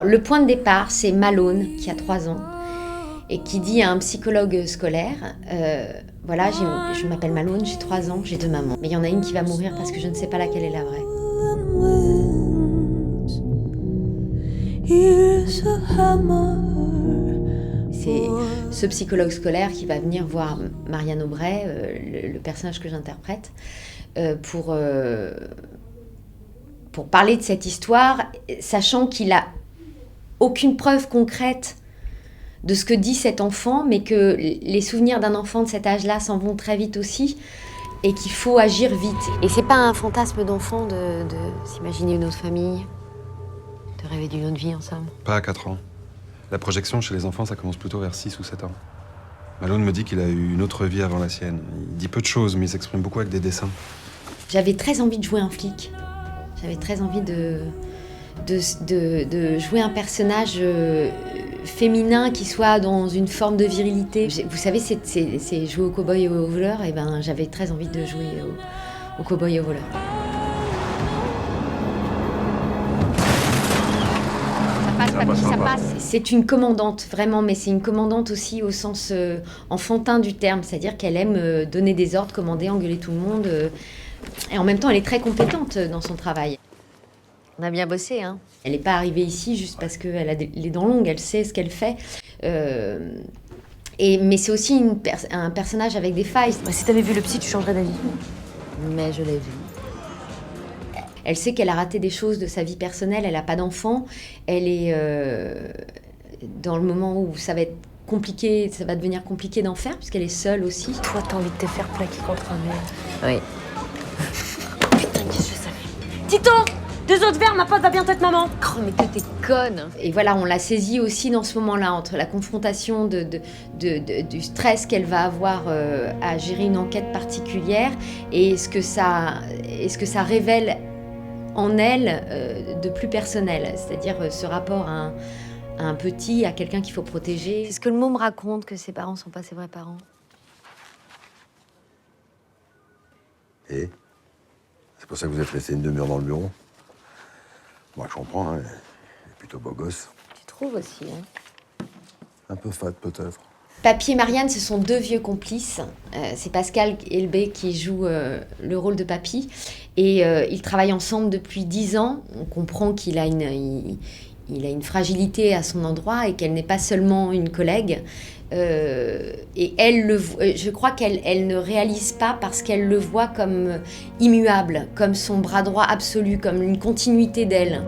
Le point de départ, c'est Malone, qui a 3 ans, et qui dit à un psychologue scolaire, voilà, je m'appelle Malone, j'ai 3 ans, j'ai 2 mamans. Mais il y en a une qui va mourir parce que je ne sais pas laquelle est la vraie. C'est ce psychologue scolaire qui va venir voir Marianne Aubray, le personnage que j'interprète, pour parler de cette histoire, sachant qu'il a aucune preuve concrète de ce que dit cet enfant, mais que les souvenirs d'un enfant de cet âge-là s'en vont très vite aussi, et qu'il faut agir vite. Et c'est pas un fantasme d'enfant de s'imaginer une autre famille, de rêver d'une autre vie ensemble. Pas à 4 ans. La projection chez les enfants, ça commence plutôt vers 6 ou 7 ans. Malone me dit qu'il a eu une autre vie avant la sienne. Il dit peu de choses, mais il s'exprime beaucoup avec des dessins. J'avais très envie de jouer un flic. J'avais très envie de jouer un personnage féminin qui soit dans une forme de virilité. Vous savez, c'est jouer au cow-boy et au voleur, et ben j'avais très envie de jouer au cow-boy et au voleur. Ça passe. C'est une commandante, vraiment, mais c'est une commandante aussi au sens enfantin du terme, c'est-à-dire qu'elle aime donner des ordres, commander, engueuler tout le monde, et en même temps elle est très compétente dans son travail. On a bien bossé, hein. Elle n'est pas arrivée ici juste parce qu'elle a les dents longues, elle sait ce qu'elle fait. Mais c'est aussi un personnage avec des failles. Bah, si t'avais vu le psy, tu changerais d'avis. Mais je l'ai vu. Elle sait qu'elle a raté des choses de sa vie personnelle, elle n'a pas d'enfant. Elle est dans le moment où ça va être compliqué, ça va devenir compliqué d'en faire, puisqu'elle est seule aussi. Toi, t'as envie de te faire plaquer contre un mur. Oui. Putain, qu'est-ce que je savais. Tito, 2 autres verres, ma pote va bientôt être maman. Oh, mais que t'es conne. Et voilà, on l'a saisie aussi dans ce moment-là, entre la confrontation du stress qu'elle va avoir à gérer une enquête particulière et ce que ça révèle en elle de plus personnel, c'est-à-dire ce rapport à un petit, à quelqu'un qu'il faut protéger. C'est ce que le môme raconte, que ses parents sont pas ses vrais parents. Et c'est pour ça que vous êtes resté une demi-heure dans le bureau? Moi, je comprends, hein. Il est plutôt beau gosse. Tu trouves aussi, hein? Un peu fade, peut-être. Papy et Marianne, ce sont 2 vieux complices. C'est Pascal Elbé qui joue le rôle de Papy. Et ils travaillent ensemble depuis 10 ans. On comprend qu'il a une fragilité à son endroit et qu'elle n'est pas seulement une collègue. Et je crois qu'elle ne réalise pas parce qu'elle le voit comme immuable, comme son bras droit absolu, comme une continuité d'elle.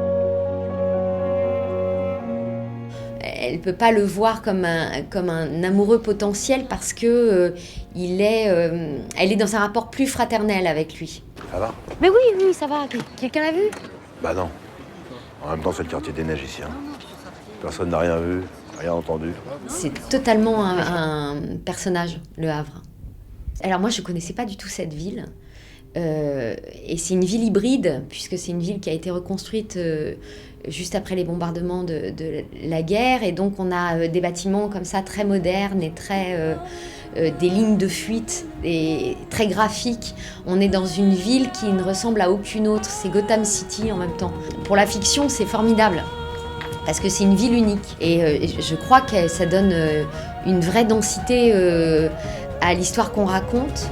Elle ne peut pas le voir comme un amoureux potentiel parce que elle est dans un rapport plus fraternel avec lui. Ça va? Mais oui, ça va. Quelqu'un l'a vu? Bah non. En même temps, c'est le quartier des neiges ici, hein. Personne n'a rien vu, rien entendu. C'est totalement un personnage, Le Havre. Alors moi, je ne connaissais pas du tout cette ville. Et c'est une ville hybride, puisque c'est une ville qui a été reconstruite juste après les bombardements de la guerre. Et donc on a des bâtiments comme ça très modernes et des lignes de fuite et très graphiques. On est dans une ville qui ne ressemble à aucune autre. C'est Gotham City en même temps. Pour la fiction, c'est formidable. Parce que c'est une ville unique. Et je crois que ça donne une vraie densité à l'histoire qu'on raconte.